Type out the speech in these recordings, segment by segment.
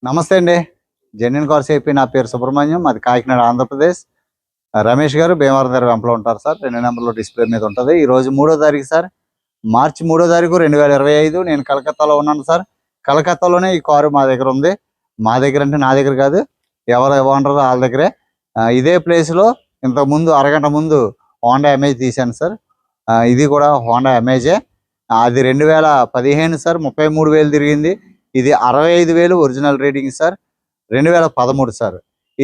నమస్తే అండి. Genuine cars AP. నా పేరు సుబ్రహ్మణ్యం. అది కాకినాడ, ఆంధ్రప్రదేశ్. రమేష్ గారు భీమవరం దగ్గర వెంపలో ఉంటారు సార్. 2 నెంబర్లో డిస్ప్లే మీద ఉంటుంది. ఈరోజు 3వ తారీఖు సార్, మార్చి 3వ తారీఖు 2025. నేను కలకత్తాలో ఉన్నాను సార్. కలకత్తాలోనే ఈ కారు మా దగ్గర ఉంది. మా దగ్గర అంటే నా దగ్గర కాదు, ఎవరు ఓనర్ వాళ్ళ దగ్గరే. ఇదే ప్లేస్లో ఇంతకుముందు అరగంట ముందు హోండా అమేజ్ తీశాను సార్. ఇది కూడా హోండా అమేజే. అది 2015 సార్. 33,000 తిరిగింది. ఇది 65,000 ఒరిజినల్ రేటింగ్ సార్. 2013 సార్.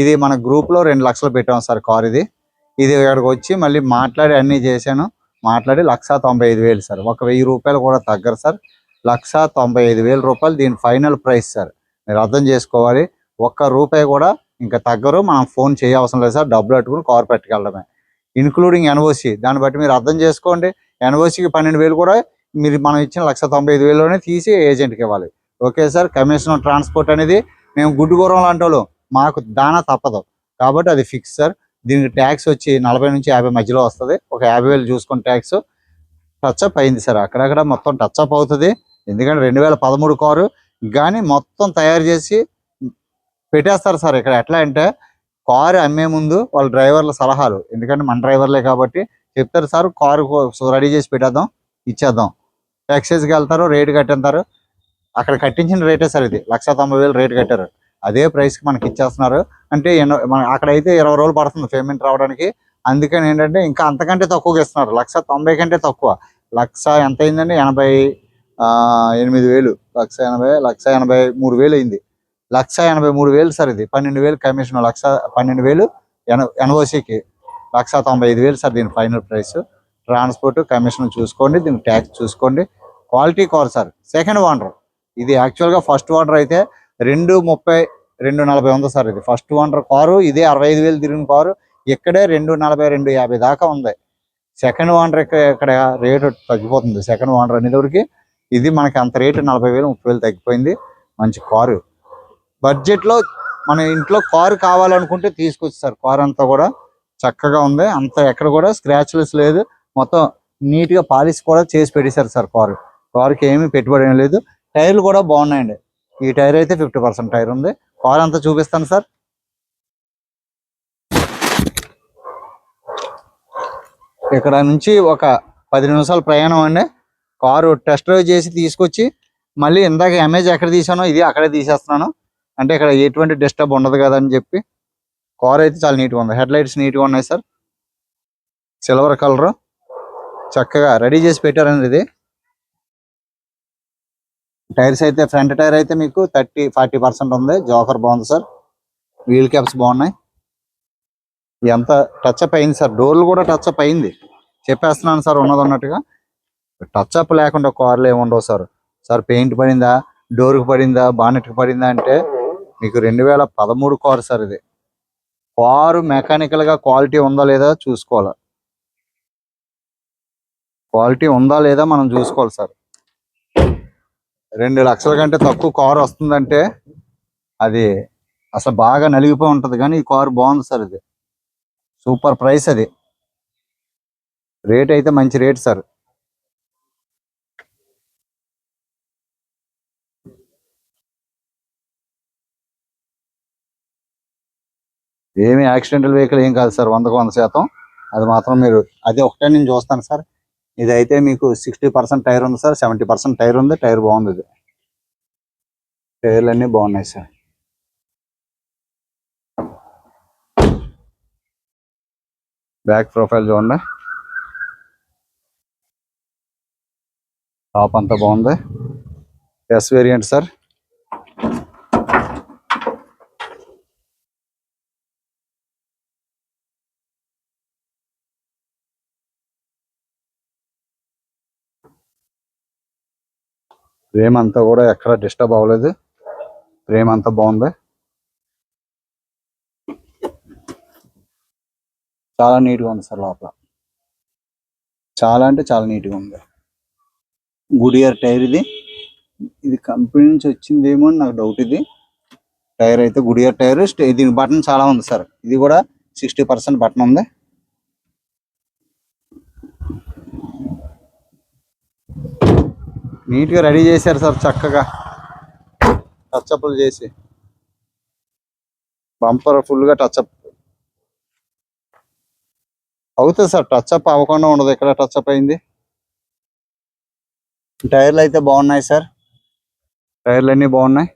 ఇది మన గ్రూప్లో 2 లక్షలు పెట్టాం సార్ కార్. ఇది ఇక్కడికి వచ్చి మళ్ళీ మాట్లాడి అన్నీ చేశాను. మాట్లాడి 1,95,000 సార్. ఒక 1000 రూపాయలు కూడా తగ్గరు సార్. 1,95,000 రూపాయలు దీని ఫైనల్ ప్రైస్ సార్. మీరు అర్థం చేసుకోవాలి. ఒక్క రూపాయి కూడా ఇంకా తగ్గరు. మనం ఫోన్ చేయవసరం లేదు సార్. డబ్బులు పెట్టుకుని కార్ పెట్టుకెళ్ళడమే, ఇన్క్లూడింగ్ ఎన్ఓసి. దాన్ని బట్టి మీరు అర్థం చేసుకోండి. ఎన్ఓసికి 12,000 కూడా మనం ఇచ్చిన 1,95,000లోనే తీసి ఏజెంట్కి ఇవ్వాలి. Okay sir. కమిషన్ ట్రాన్స్పోర్ట్ అనేది మేము గుడ్డు గుర్రం లాంటి వాళ్ళు, మాకు దానా తప్పదు కాబట్టి అది ఫిక్స్ సార్. దీనికి ట్యాక్స్ వచ్చి 40 నుంచి 50 మధ్యలో వస్తుంది. ఒక 50,000 చూసుకుని ట్యాక్స్ టచ్అప్ అయింది సార్. అక్కడక్కడ మొత్తం టచ్అప్ అవుతుంది. ఎందుకంటే 2013 కారు కానీ మొత్తం తయారు చేసి పెట్టేస్తారు సార్. ఇక్కడ ఎట్లా అంటే కారు అమ్మే ముందు వాళ్ళ డ్రైవర్ల సలహాలు, ఎందుకంటే మన డ్రైవర్లే కాబట్టి చెప్తారు సార్, కారు రెడీ చేసి పెట్టేద్దాం, ఇచ్చేద్దాం. ఎక్సైజ్కి వెళ్తారు, రేటు కట్టేస్తారు. అక్కడ కట్టించిన రేటే సార్. ఇది 1,90,000 రేటు కట్టారు. అదే ప్రైస్కి మనకి ఇచ్చేస్తున్నారు. అంటే అక్కడైతే 20 రోజులు పడుతుంది పేమెంట్ రావడానికి. అందుకని ఏంటంటే ఇంకా అంతకంటే తక్కువగా ఇస్తున్నారు. 1,90,000 కంటే తక్కువ. లక్ష ఎంత అయిందండి? 88,000. 1,83,000 అయింది. 1,83,000 సార్. ఇది 12,000 కమిషన్. 12,000 ఎన్ఓసికి. 1,95,000 సార్ దీని ఫైనల్ ప్రైస్. ట్రాన్స్పోర్ట్ కమిషన్ చూసుకోండి, దీనికి ట్యాక్స్ చూసుకోండి. Quality car sir. Second owner. ఇది యాక్చువల్గా ఫస్ట్ ఓనర్ అయితే 2,30, 2,40 ఉంది సార్. ఇది ఫస్ట్ ఓనర్ కారు. ఇదే 65,000 తిరిగిన కారు. ఇక్కడే 2,40, 2,50 దాకా ఉంది. సెకండ్ ఓనర్ ఇక్కడ రేటు తగ్గిపోతుంది. సెకండ్ ఓనర్ అనేటప్పటికి ఇది మనకి అంత రేటు 40,000, 30,000 తగ్గిపోయింది. మంచి కారు. బడ్జెట్లో మన ఇంట్లో కారు కావాలనుకుంటే తీసుకొచ్చి సార్. కారు అంతా కూడా చక్కగా ఉంది. అంత ఎక్కడ కూడా స్క్రాచ్లెస్ లేదు. మొత్తం నీట్గా పాలిష్ కూడా చేసి పెట్టేశారు సార్. కారుకి ఏమీ పెట్టుబడి ఏం లేదు. టైర్లు కూడా బాగున్నాయండి. ఈ టైర్ అయితే 50% టైర్ ఉంది. కార్ అంతా చూపిస్తాను సార్. ఇక్కడ నుంచి ఒక 10 నిమిషాల ప్రయాణం అండి. కారు టెస్ట్ డ్రైవ్ చేసి తీసుకొచ్చి మళ్ళీ ఇందాక అమేజ్ ఎక్కడ తీసానో ఇది అక్కడే తీసేస్తున్నాను. అంటే ఇక్కడ ఎటువంటి డిస్టర్బ్ ఉండదు కదా అని చెప్పి. కార్ అయితే చాలా నీట్గా ఉంది. హెడ్ లైట్స్ నీట్గా ఉన్నాయి సార్. సిల్వర్ కలరు చక్కగా రెడీ చేసి పెట్టారండి. ఇది టైర్స్ అయితే ఫ్రంట్ టైర్ అయితే మీకు 30-40% ఉంది. జోకర్ బాగుంది సార్. వీల్ క్యాప్స్ బాగున్నాయి. ఎంత టచ్అప్ అయింది సార్. డోర్లు కూడా టచ్అప్ అయింది. చెప్పేస్తున్నాను సార్ ఉన్నది ఉన్నట్టుగా. టచ్అప్ లేకుండా కార్లు ఏముండవు సార్. సార్ పెయింట్ పడిందా, డోర్కి పడిందా, బానెట్కి పడిందా అంటే మీకు 2013 కారు సార్. ఇది కారు మెకానికల్గా క్వాలిటీ ఉందా లేదా చూసుకోవాలి. క్వాలిటీ ఉందా లేదా మనం చూసుకోవాలి సార్. 2 లక్షల కంటే తక్కువ కారు వస్తుందంటే అది అసలు బాగా నలిగిపోయి ఉంటుంది. కానీ ఈ కారు బాగుంది సార్. ఇది సూపర్ ప్రైస్. అది రేట్ అయితే మంచి రేట్ సార్. ఏమి యాక్సిడెంటల్ వెహికల్ ఏం కాదు సార్. 100కు 100%. అది మాత్రం మీరు అదే ఒకటే నేను చూస్తాను సార్. ఇది అయితే మీకు 60% టైర్ ఉంది సార్. 70% టైర్ ఉంది. టైర్ బాగుంది. ఇది టైర్లు అన్నీ బాగున్నాయి సార్. బ్యాక్ ప్రొఫైల్ చూడండి. టాప్ అంతా బాగుంది. Yes variant sir. ఫ్రేమ్ అంతా కూడా ఎక్కడ డిస్టర్బ్ అవ్వలేదు. ఫ్రేమ్ అంతా బాగుంది. చాలా నీట్గా ఉంది సార్. లోపల చాలా అంటే చాలా నీట్గా ఉంది. గుడియర్ టైర్. ఇది కంపెనీ నుంచి వచ్చిందేమో అని నాకు డౌట్. ఇది టైర్ అయితే గుడియర్ టైర్. దీని బటన్ చాలా ఉంది సార్. ఇది కూడా 60% బటన్ ఉంది. నీట్గా రెడీ చేశారు సార్. చక్కగా టచ్అప్లు చేసి బంపర్ ఫుల్గా టచ్అప్ అవుతుంది సార్. టచ్అప్ అవ్వకుండా ఉండదు, ఇక్కడ టచ్అప్ అయింది. టైర్లు అయితే బాగున్నాయి సార్, టైర్లు అన్నీ బాగున్నాయి.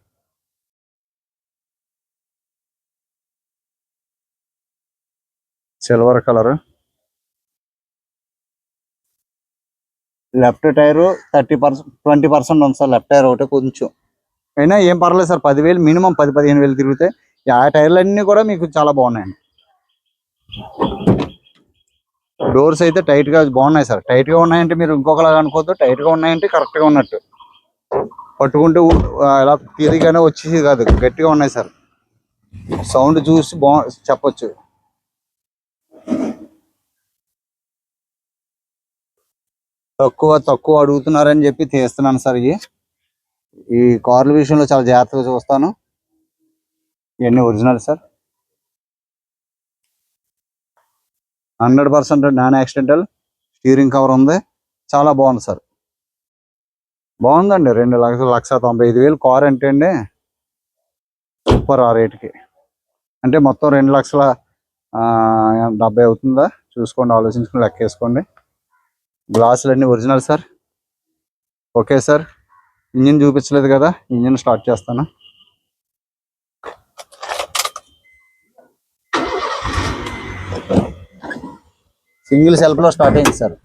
Silver colour. లెఫ్ట్ టైరు 30%, 20% ఉంది సార్. లెఫ్ట్ టైర్ ఒకటి కొంచెం అయినా ఏం పర్లేదు సార్. 10,000 మినిమం, 10-15,000 తిరిగితే ఆ టైర్లు అన్నీ కూడా మీకు చాలా బాగున్నాయండి. డోర్స్ అయితే టైట్గా బాగున్నాయి సార్. టైట్గా ఉన్నాయంటే మీరు ఇంకొకలాగా అనుకోవద్దు, టైట్గా ఉన్నాయంటే కరెక్ట్గా ఉన్నట్టు. పట్టుకుంటే ఇలా తిరిగానే వచ్చేసి కాదు, గట్టిగా ఉన్నాయి సార్. సౌండ్ చూసి చెప్పొచ్చు. తక్కువ అడుగుతున్నారని చెప్పి తీస్తున్నాను సార్. ఈ కార్ల విషయంలో చాలా జాగ్రత్తగా చూస్తాను. ఇవన్నీ original sir, 100% non accidental. Steering cover ఉంది, చాలా బాగుంది సార్. బాగుందండి. 2,95,000 కార్ అంటే అండి సూపర్. ఆ రేటుకి అంటే మొత్తం 2,70,000 అవుతుందా చూసుకోండి, ఆలోచించుకుని లెక్కేసుకోండి. గ్లాసులు అన్నీ original sir. Okay sir, engine చూపించలేదు కదా, ఇంజిన్ స్టార్ట్ చేస్తాను. సింగిల్ సెల్ఫ్లో స్టార్ట్ అయింది సార్.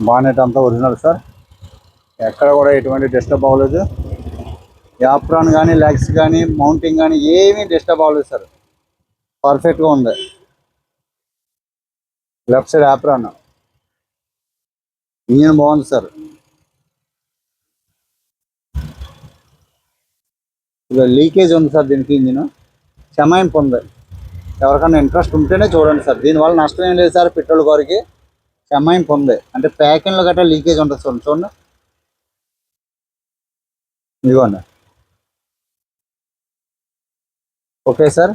బానెట్ అంతా ఒరిజినల్ సార్, ఎక్కడ కూడా ఎటువంటి డిస్టర్బ్ అవ్వలేదు. యాప్రాన్ కానీ, లెగ్స్ కానీ, మౌంటింగ్ కానీ ఏమీ డిస్టర్బ్ అవ్వలేదు సార్. పర్ఫెక్ట్గా ఉంది. Left side apron. ఇంజిన్ బాగుంది సార్. ఇక లీకేజ్ ఉంది సార్ దీనికి. ఇంజిన్ చెమాయింపు ఉంది. ఎవరికైనా ఇంట్రెస్ట్ ఉంటేనే చూడండి సార్. దీనివల్ల నష్టం ఏం లేదు సార్. పెట్రోల్ కారుకి చెమాయింపు ఉంది, అంటే ప్యాకింగ్లో గట్రా లీకేజ్ ఉంటుంది సార్. చూడండి, ఇదిగోండి. ఓకే సార్,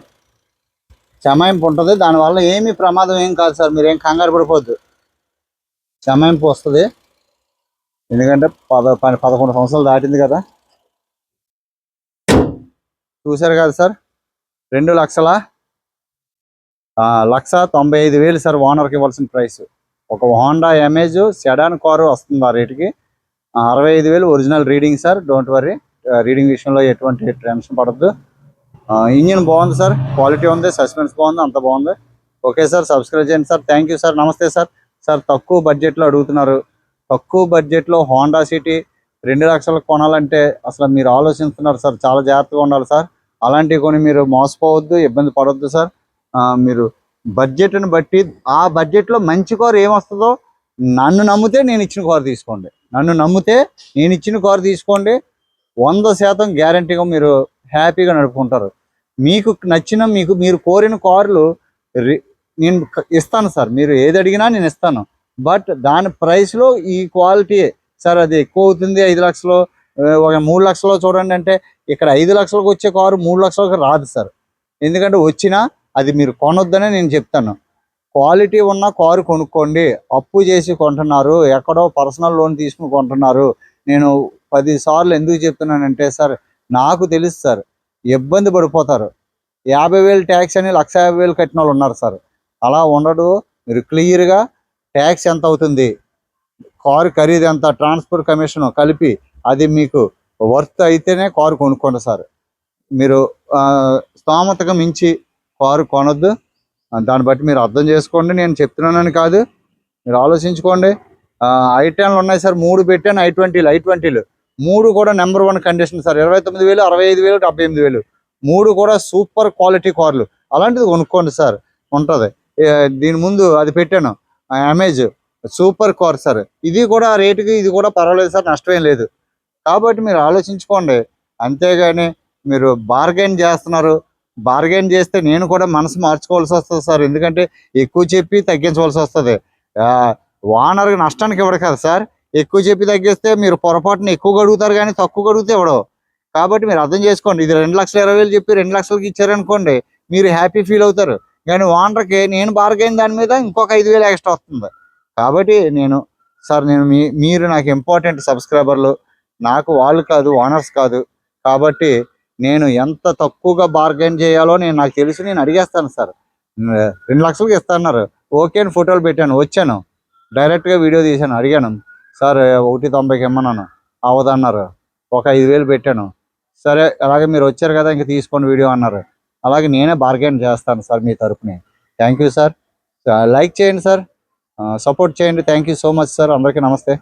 చెమాయింపు ఉంటుంది. దానివల్ల ఏమీ ప్రమాదం ఏం కాదు సార్. మీరేం కంగారు పడిపోద్దు. చెమాయింపు వస్తుంది, ఎందుకంటే 11 సంవత్సరాలు దాటింది కదా. చూసారు కదా సార్, 2,95,000 సార్ ఓనర్కి ఇవ్వాల్సిన ప్రైస్. ఒక హోండా అమేజ్ సెడాన్ కారు వస్తుంది ఆ రేటుకి. 65,000 original reading sir. Don't worry, reading విషయంలో ఎటువంటి టెన్షన్ పడద్దు. ఇంజిన్ బాగుంది సార్, క్వాలిటీ ఉంది, సస్పెన్స్ బాగుంది, అంత బాగుంది. ఓకే సార్, సబ్స్క్రైబ్ చేయండి సార్. Thank you sir. నమస్తే సార్. సార్ తక్కువ బడ్జెట్లో అడుగుతున్నారు. తక్కువ బడ్జెట్లో హోండా సిటీ 2 లక్షలకు కొనాలంటే అసలు మీరు ఆలోచిస్తున్నారు సార్. చాలా జాగ్రత్తగా ఉండాలి సార్. అలాంటివి కొని మీరు మోసపోవద్దు, ఇబ్బంది పడవద్దు సార్. మీరు బడ్జెట్ని బట్టి ఆ బడ్జెట్లో మంచి కారు ఏమొస్తుందో నన్ను నమ్మితే నేను ఇచ్చిన కారు తీసుకోండి. నన్ను నమ్మితే నేను ఇచ్చిన కారు తీసుకోండి. 100% గ్యారంటీగా మీరు హ్యాపీగా నడుపుకుంటారు. మీకు నచ్చిన మీరు కోరిన కార్లు నేను ఇస్తాను సార్. మీరు ఏది అడిగినా నేను ఇస్తాను. బట్ దాని ప్రైస్లో ఈ క్వాలిటీ సార్, అది ఎక్కువ అవుతుంది. 5 లక్షలు, ఒక 3 లక్షలు చూడండి అంటే ఇక్కడ 5 లక్షలకు వచ్చే కారు 3 లక్షలకు రాదు సార్. ఎందుకంటే వచ్చినా అది మీరు కొనొద్దనే నేను చెప్తాను. క్వాలిటీ ఉన్న కారు కొనుక్కోండి. అప్పు చేసి కొంటున్నారు, ఎక్కడో పర్సనల్ లోన్ తీసుకుని కొంటున్నారు. నేను 10 సార్లు ఎందుకు చెప్తున్నానంటే సార్, నాకు తెలుసు సార్, ఇబ్బంది పడిపోతారు. 50,000 ట్యాక్స్ అని 1,50,000 కట్టిన వాళ్ళు ఉన్నారు సార్. అలా ఉండడు. మీరు క్లియర్గా ట్యాక్స్ ఎంత అవుతుంది, కారు ఖరీదు ఎంత, ట్రాన్స్పోర్ట్ కమిషన్ కలిపి అది మీకు వర్త్ అయితేనే కారు కొనుక్కోండి సార్. మీరు స్తోమతగా మించి కారు కొనొద్దు. దాన్ని బట్టి మీరు అర్థం చేసుకోండి. నేను చెప్తున్నానని కాదు, మీరు ఆలోచించుకోండి. I10లు ఉన్నాయి సార్, 3 పెట్టాను. I20లు 3 కూడా నెంబర్ 1 కండిషన్ సార్. 29,000, 65,000, 78,000 3 కూడా సూపర్ క్వాలిటీ కార్లు. అలాంటిది కొనుక్కోండి సార్, ఉంటుంది. దీని ముందు అది పెట్టాను, అమేజ్ సూపర్ కార్ సార్. ఇది కూడా రేటుకి ఇది కూడా పర్వాలేదు సార్, నష్టమేం లేదు. కాబట్టి మీరు ఆలోచించుకోండి. అంతేగాని మీరు బార్గెన్ చేస్తున్నారు. బార్గెన్ చేస్తే నేను కూడా మనసు మార్చుకోవాల్సి వస్తుంది సార్. ఎందుకంటే ఎక్కువ చెప్పి తగ్గించవలసి వస్తుంది. ఓనర్కి నష్టానికి ఇవ్వడు కదా సార్. ఎక్కువ చెప్పి తగ్గిస్తే మీరు పొరపాటున ఎక్కువ అడుగుతారు, కానీ తక్కువ అడిగితే ఇవ్వడు. కాబట్టి మీరు అర్థం చేసుకోండి. ఇది 2,20,000 చెప్పి 2 లక్షలకి ఇచ్చారనుకోండి, మీరు హ్యాపీ ఫీల్ అవుతారు. కానీ ఓనర్కి నేను బార్గెన్ దాని మీద ఇంకొక 5,000 ఎక్స్ట్రా వస్తుంది. కాబట్టి నేను మీరు నాకు ఇంపార్టెంట్ సబ్స్క్రైబర్లు, నాకు వాళ్ళు కాదు, ఓనర్స్ కాదు. కాబట్టి నేను ఎంత తక్కువగా బార్గెన్ చేయాలో నాకు తెలుసు, నేను అడిగేస్తాను సార్. 2 లక్షలకి ఇస్తాన్నారు, ఓకే అని ఫోటోలు పెట్టాను, వచ్చాను డైరెక్ట్గా వీడియో తీశాను, అడిగాను సార్ 1,90కి ఇమ్మన్నాను, అవదన్నారు. ఒక 5,000 పెట్టాను. సరే అలాగే మీరు వచ్చారు కదా ఇంక తీసుకోండి వీడియో అన్నారు. అలాగే నేనే బార్గెన్ చేస్తాను సార్ మీ తరపుని. Thank you sir. లైక్ చేయండి సార్, సపోర్ట్ చేయండి. Thank you so much sir. అందరికీ నమస్తే.